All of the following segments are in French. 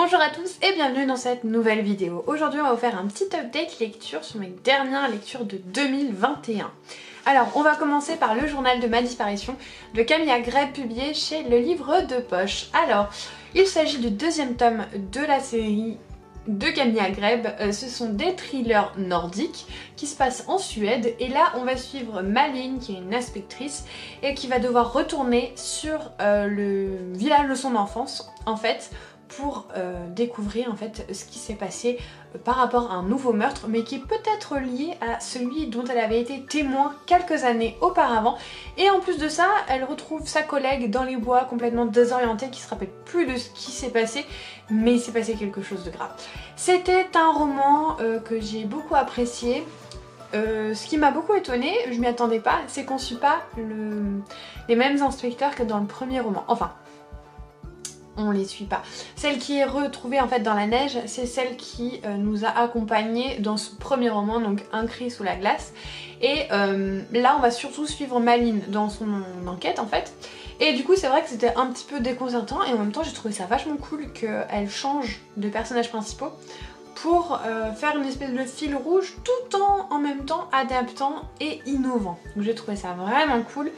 Bonjour à tous et bienvenue dans cette nouvelle vidéo. Aujourd'hui on va vous faire un petit update lecture sur mes dernières lectures de 2021. Alors on va commencer par le journal de ma disparition de Camilla Greb publié chez Le Livre de Poche. Alors il s'agit du deuxième tome de la série de Camilla Greb. Ce sont des thrillers nordiques qui se passent en Suède et là on va suivre Malin qui est une inspectrice et qui va devoir retourner sur le village de son enfance en fait pour découvrir en fait ce qui s'est passé par rapport à un nouveau meurtre mais qui est peut-être lié à celui dont elle avait été témoin quelques années auparavant. Et en plus de ça elle retrouve sa collègue dans les bois complètement désorientée qui se rappelle plus de ce qui s'est passé, mais il s'est passé quelque chose de grave. C'était un roman que j'ai beaucoup apprécié. Ce qui m'a beaucoup étonnée, je m'y attendais pas, c'est qu'on suit pas les mêmes inspecteurs que dans le premier roman. Enfin, on les suit pas. Celle qui est retrouvée en fait dans la neige, c'est celle qui nous a accompagnés dans ce premier roman, donc Un cri sous la glace. Et là on va surtout suivre Malin dans son enquête en fait. Et du coup c'est vrai que c'était un petit peu déconcertant et en même temps j'ai trouvé ça vachement cool qu'elle change de personnages principaux pour faire une espèce de fil rouge tout en même temps adaptant et innovant. Donc j'ai trouvé ça vraiment cool.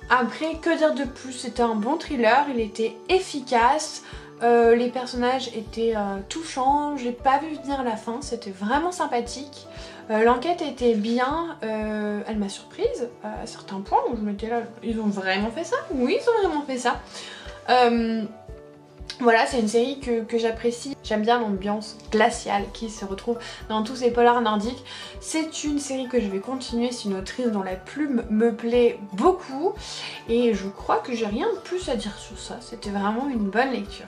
Après, que dire de plus, c'était un bon thriller, il était efficace, les personnages étaient touchants, j'ai pas vu venir la fin, c'était vraiment sympathique. L'enquête était bien, elle m'a surprise à certains points où je m'étais là, ils ont vraiment fait ça? Oui, ils ont vraiment fait ça. Voilà, c'est une série que j'apprécie. J'aime bien l'ambiance glaciale qui se retrouve dans tous ces polars nordiques. C'est une série que je vais continuer, c'est une autrice dont la plume me plaît beaucoup. Et je crois que j'ai rien de plus à dire sur ça, c'était vraiment une bonne lecture.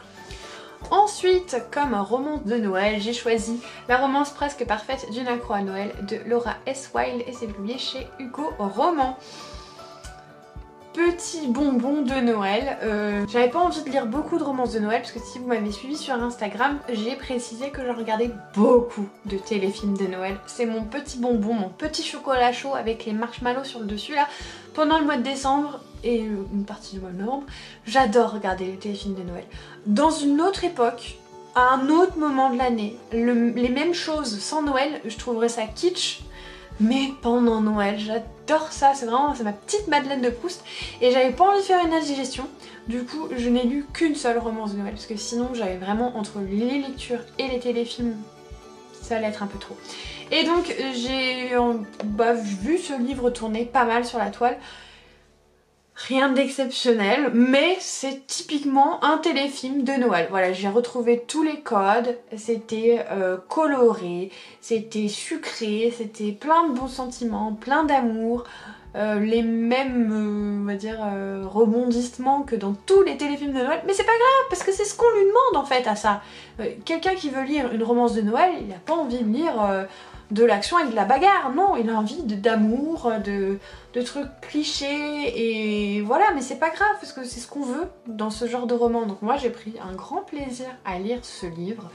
Ensuite, comme romance de Noël, j'ai choisi La romance presque parfaite d'une accro à Noël de Laura S. Wilde et c'est publié chez Hugo Roman. Petit bonbon de Noël. J'avais pas envie de lire beaucoup de romances de Noël parce que si vous m'avez suivi sur Instagram, j'ai précisé que je regardais beaucoup de téléfilms de Noël. C'est mon petit bonbon, mon petit chocolat chaud avec les marshmallows sur le dessus là. Pendant le mois de décembre et une partie du mois de novembre, j'adore regarder les téléfilms de Noël. Dans une autre époque, à un autre moment de l'année, les mêmes choses sans Noël, je trouverais ça kitsch. Mais pendant Noël, j'adore ça, c'est ma petite Madeleine de Proust et j'avais pas envie de faire une indigestion. Du coup, je n'ai lu qu'une seule romance de Noël parce que sinon j'avais vraiment entre les lectures et les téléfilms, ça allait être un peu trop. Et donc j'ai vu ce livre tourner pas mal sur la toile. Rien d'exceptionnel, mais c'est typiquement un téléfilm de Noël. Voilà, j'ai retrouvé tous les codes, c'était coloré, c'était sucré, c'était plein de bons sentiments, plein d'amour, les mêmes, on va dire, rebondissements que dans tous les téléfilms de Noël. Mais c'est pas grave, parce que c'est ce qu'on lui demande en fait à ça. Quelqu'un qui veut lire une romance de Noël, il n'a pas envie de lire de l'action avec de la bagarre, non, il a envie d'amour, de trucs clichés et voilà, mais c'est pas grave parce que c'est ce qu'on veut dans ce genre de roman. Donc moi j'ai pris un grand plaisir à lire ce livre.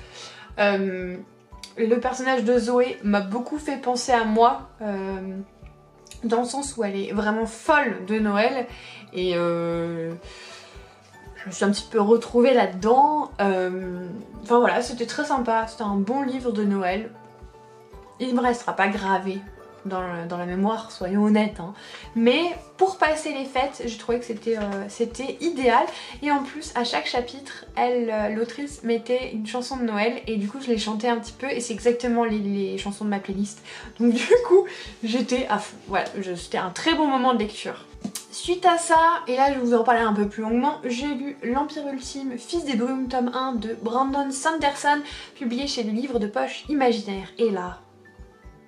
Le personnage de Zoé m'a beaucoup fait penser à moi dans le sens où elle est vraiment folle de Noël et je me suis un petit peu retrouvée là-dedans. Enfin voilà, c'était très sympa, c'était un bon livre de Noël. Il ne me restera pas gravé dans la mémoire, soyons honnêtes, hein. Mais pour passer les fêtes, j'ai trouvé que c'était idéal. Et en plus, à chaque chapitre, l'autrice mettait une chanson de Noël et du coup je les chantais un petit peu et c'est exactement les chansons de ma playlist. Donc du coup, j'étais à fond. Voilà, c'était un très bon moment de lecture. Suite à ça, et là je vais vous en parler un peu plus longuement, j'ai lu L'Empire Ultime, Fils des Brumes, tome 1 de Brandon Sanderson, publié chez Le Livre de Poche Imaginaire. Et là,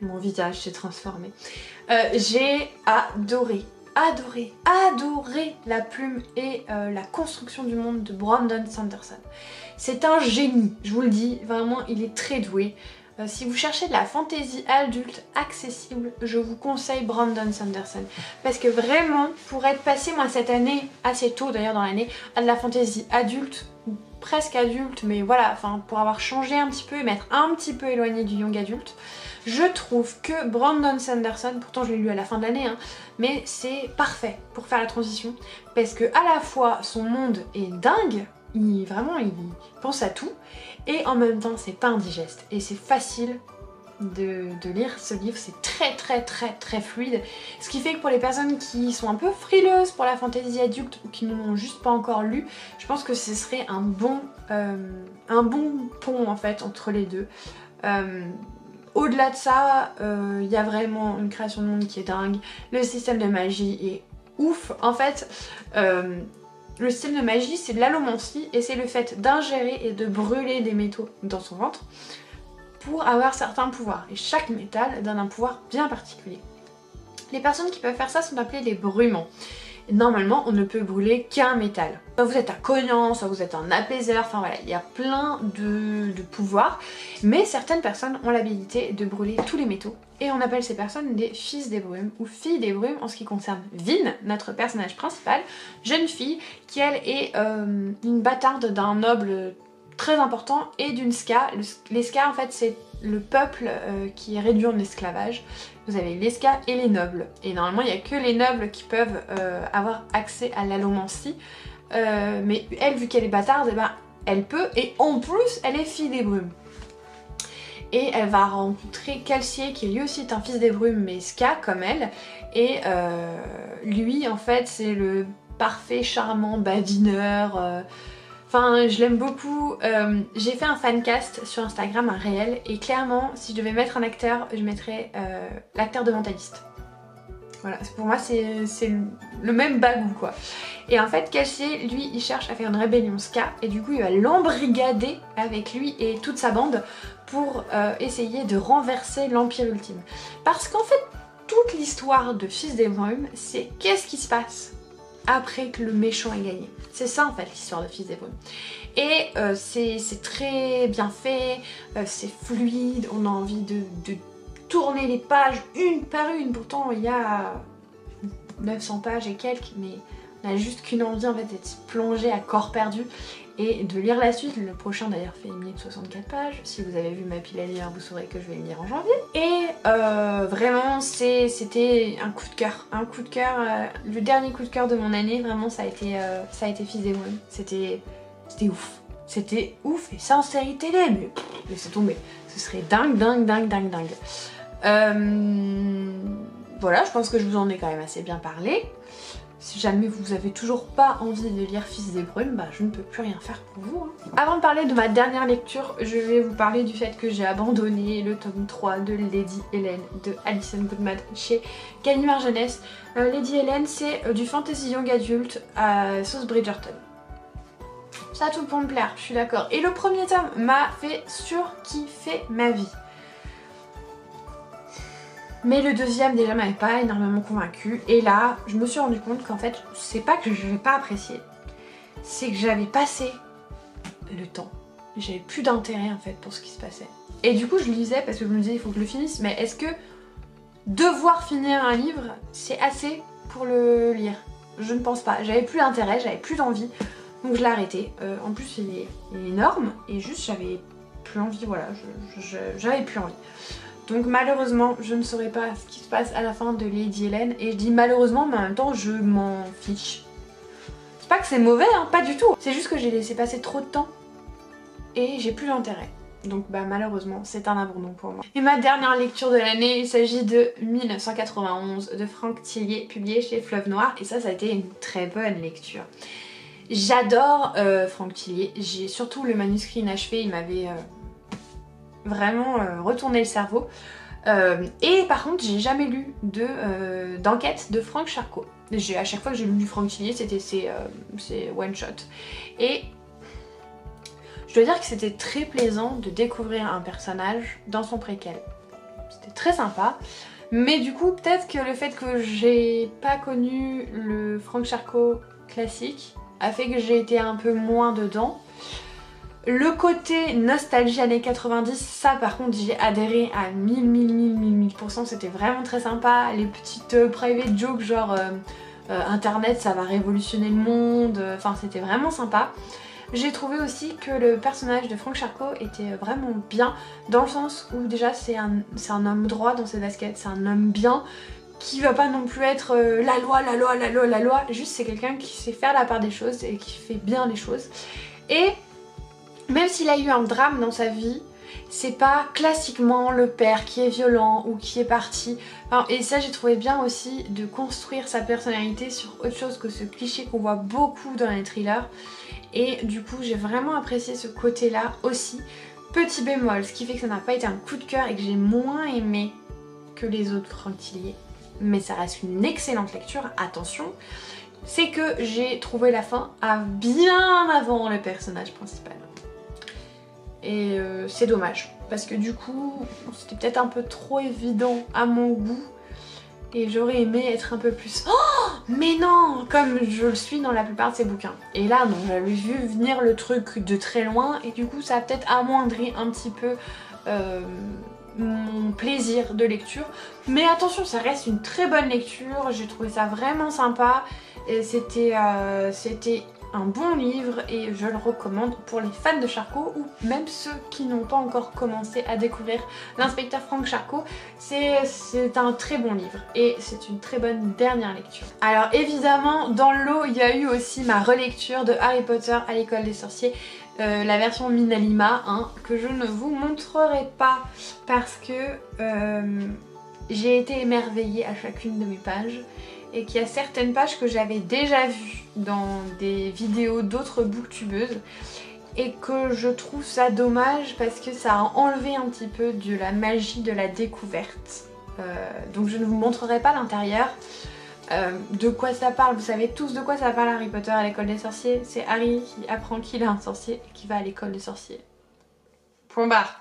mon visage s'est transformé. J'ai adoré la plume et la construction du monde de Brandon Sanderson. C'est un génie, je vous le dis, vraiment il est très doué. Si vous cherchez de la fantasy adulte accessible, je vous conseille Brandon Sanderson. Parce que vraiment, pour être passé moi cette année, assez tôt d'ailleurs dans l'année, à de la fantasy adulte, presque adulte, mais voilà, enfin pour avoir changé un petit peu et m'être un petit peu éloigné du young adulte, je trouve que Brandon Sanderson, pourtant je l'ai lu à la fin de l'année, hein, mais c'est parfait pour faire la transition parce que à la fois son monde est dingue, vraiment il pense à tout, et en même temps c'est pas indigeste et c'est facile de lire ce livre, c'est très fluide, ce qui fait que pour les personnes qui sont un peu frileuses pour la fantasy adulte ou qui n'ont juste pas encore lu, je pense que ce serait un bon pont en fait entre les deux. Au-delà de ça, il y a vraiment une création de monde qui est dingue, le système de magie est ouf, en fait le système de magie c'est de l'allomancie et c'est le fait d'ingérer et de brûler des métaux dans son ventre pour avoir certains pouvoirs, et chaque métal donne un pouvoir bien particulier. Les personnes qui peuvent faire ça sont appelées les brumants. Et normalement, on ne peut brûler qu'un métal. Soit vous êtes un cognant, soit vous êtes un apaiseur, enfin voilà, il y a plein de pouvoirs, mais certaines personnes ont l'habilité de brûler tous les métaux, et on appelle ces personnes des fils des brumes, ou filles des brumes en ce qui concerne Vin, notre personnage principal, jeune fille, qui elle est une bâtarde d'un noble très important et d'une ska. Les ska en fait c'est le peuple qui est réduit en esclavage. Vous avez les ska et les nobles et normalement il n'y a que les nobles qui peuvent avoir accès à l'allomancie, mais elle vu qu'elle est bâtarde, ben, elle peut, et en plus elle est fille des brumes. Et elle va rencontrer Calcier qui lui aussi est un fils des brumes mais ska comme elle, et lui en fait c'est le parfait charmant badineur. Enfin, je l'aime beaucoup. J'ai fait un fancast sur Instagram, un réel, et clairement, si je devais mettre un acteur, je mettrais l'acteur de Mentaliste. Voilà, pour moi, c'est le même bagou, quoi. Et en fait, Calcier, lui, il cherche à faire une rébellion ska, et du coup, il va l'embrigader avec lui et toute sa bande pour essayer de renverser l'Empire Ultime. Parce qu'en fait, toute l'histoire de Fils des Brumes, c'est qu'est-ce qui se passe après que le méchant ait gagné. C'est ça en fait l'histoire de Fils des Brumes. Et c'est très bien fait, c'est fluide, on a envie de tourner les pages une par une. Pourtant il y a 900 pages et quelques, mais on a juste qu'une envie en fait d'être plongé à corps perdu et de lire la suite. Le prochain d'ailleurs fait 1064 pages. Si vous avez vu ma pile à lire, vous saurez que je vais le lire en janvier. Et vraiment c'était un coup de cœur. Un coup de cœur, le dernier coup de cœur de mon année, vraiment ça a été Fils des Brumes. C'était ouf. C'était ouf, et ça en série télé, mais laissez tomber. Ce serait dingue. Voilà, je pense que je vous en ai quand même assez bien parlé. Si jamais vous avez toujours pas envie de lire Fils des Brumes, bah je ne peux plus rien faire pour vous. Hein. Avant de parler de ma dernière lecture, je vais vous parler du fait que j'ai abandonné le tome 3 de Lady Helen de Alison Goodman chez Gallimard Jeunesse. Lady Helen, c'est du fantasy young adulte à sauce Bridgerton. Ça a tout pour me plaire, je suis d'accord. Et le premier tome m'a fait surkiffer ma vie. Mais le deuxième déjà m'avait pas énormément convaincue, et là je me suis rendu compte qu'en fait c'est pas que je n'avais pas apprécié, c'est que j'avais passé le temps, j'avais plus d'intérêt en fait pour ce qui se passait. Et du coup je lisais parce que je me disais il faut que je le finisse, mais est-ce que devoir finir un livre c'est assez pour le lire? Je ne pense pas, j'avais plus d'intérêt, j'avais plus d'envie, donc je l'ai arrêté. En plus il est énorme et juste j'avais plus envie, voilà, j'avais plus envie. Donc malheureusement, je ne saurais pas ce qui se passe à la fin de Lady Helen. Et je dis malheureusement, mais en même temps, je m'en fiche. C'est pas que c'est mauvais, hein, pas du tout. C'est juste que j'ai laissé passer trop de temps et j'ai plus d'intérêt. Donc bah malheureusement, c'est un abandon pour moi. Et ma dernière lecture de l'année, il s'agit de 1991 de Franck Thillier, publié chez Fleuve Noir. Et ça a été une très bonne lecture. J'adore Franck Thillier. J'ai surtout le manuscrit inachevé, il m'avait... vraiment retourner le cerveau. Et par contre j'ai jamais lu d'enquête de Franck Charcot. À chaque fois que j'ai lu du Franck Thillier c'était ses one shot. Et je dois dire que c'était très plaisant de découvrir un personnage dans son préquel. C'était très sympa. Mais du coup peut-être que le fait que j'ai pas connu le Franck Charcot classique a fait que j'ai été un peu moins dedans. Le côté nostalgie années 90, ça par contre j'ai adhéré à 1000%, c'était vraiment très sympa. Les petites private jokes genre internet ça va révolutionner le monde, enfin c'était vraiment sympa. J'ai trouvé aussi que le personnage de Franck Charcot était vraiment bien, dans le sens où déjà c'est un homme droit dans ses baskets, c'est un homme bien, qui va pas non plus être la loi, juste c'est quelqu'un qui sait faire la part des choses et qui fait bien les choses. Et Même s'il a eu un drame dans sa vie, c'est pas classiquement le père qui est violent ou qui est parti. Enfin, et ça j'ai trouvé bien aussi de construire sa personnalité sur autre chose que ce cliché qu'on voit beaucoup dans les thrillers. Et du coup j'ai vraiment apprécié ce côté là aussi. Petit bémol, ce qui fait que ça n'a pas été un coup de cœur et que j'ai moins aimé que les autres Franctillier, mais ça reste une excellente lecture, attention, c'est que j'ai trouvé la fin à bien avant le personnage principal. Et c'est dommage, parce que du coup, c'était peut-être un peu trop évident à mon goût. Et j'aurais aimé être un peu plus... Oh mais non, comme je le suis dans la plupart de ces bouquins. Et là, non, j'avais vu venir le truc de très loin. Et du coup, ça a peut-être amoindri un petit peu mon plaisir de lecture. Mais attention, ça reste une très bonne lecture. J'ai trouvé ça vraiment sympa. C'était un bon livre et je le recommande pour les fans de Charcot ou même ceux qui n'ont pas encore commencé à découvrir l'inspecteur Frank Charcot. C'est un très bon livre et c'est une très bonne dernière lecture. Alors évidemment dans le lot il y a eu aussi ma relecture de Harry Potter à l'école des sorciers, la version Minalima hein, que je ne vous montrerai pas parce que j'ai été émerveillée à chacune de mes pages. Et qu'il y a certaines pages que j'avais déjà vues dans des vidéos d'autres booktubeuses et que je trouve ça dommage parce que ça a enlevé un petit peu de la magie de la découverte. Donc je ne vous montrerai pas l'intérieur. De quoi ça parle, vous savez tous de quoi ça parle Harry Potter à l'école des sorciers. C'est Harry qui apprend qu'il est un sorcier et qui va à l'école des sorciers. Point barre.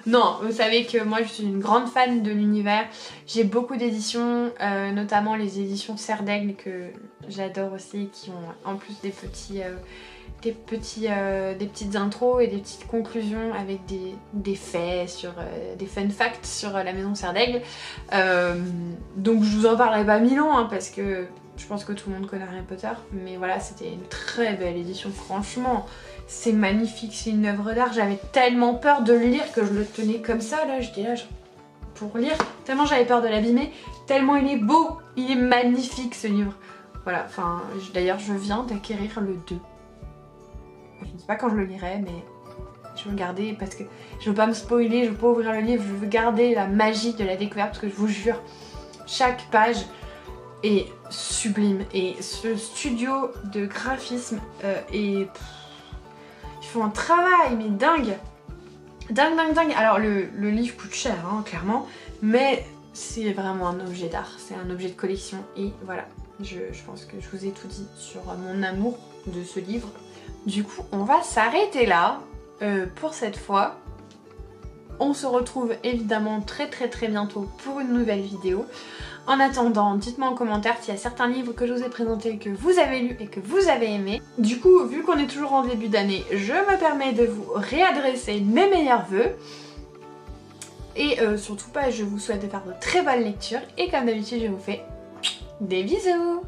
Non, vous savez que moi je suis une grande fan de l'univers. J'ai beaucoup d'éditions, notamment les éditions Serre d'Aigle que j'adore aussi, qui ont en plus des petites intros et des petites conclusions avec des faits sur des fun facts sur la maison Serre d'Aigle. Donc je vous en parlerai pas 1000 ans hein, parce que je pense que tout le monde connaît Harry Potter, mais voilà, c'était une très belle édition, franchement. C'est magnifique, c'est une œuvre d'art. J'avais tellement peur de le lire que je le tenais comme ça, là, j'étais là genre, pour lire. Tellement j'avais peur de l'abîmer, tellement il est beau, il est magnifique ce livre. Voilà, enfin, d'ailleurs je viens d'acquérir le 2. Je ne sais pas quand je le lirai, mais je veux le garder parce que je veux pas me spoiler, je veux pas ouvrir le livre, je veux garder la magie de la découverte parce que je vous jure, chaque page est sublime et ce studio de graphisme est... Ils font un travail mais dingue. Dingue. Alors le livre coûte cher hein, clairement, mais c'est vraiment un objet d'art, c'est un objet de collection et voilà. Je pense que je vous ai tout dit sur mon amour de ce livre. Du coup on va s'arrêter là pour cette fois. On se retrouve évidemment très bientôt pour une nouvelle vidéo. En attendant, dites-moi en commentaire s'il y a certains livres que je vous ai présentés que vous avez lus et que vous avez aimés. Du coup, vu qu'on est toujours en début d'année, je me permets de vous réadresser mes meilleurs vœux. Et surtout, je vous souhaite de faire de très bonnes lectures. Et comme d'habitude, je vous fais des bisous!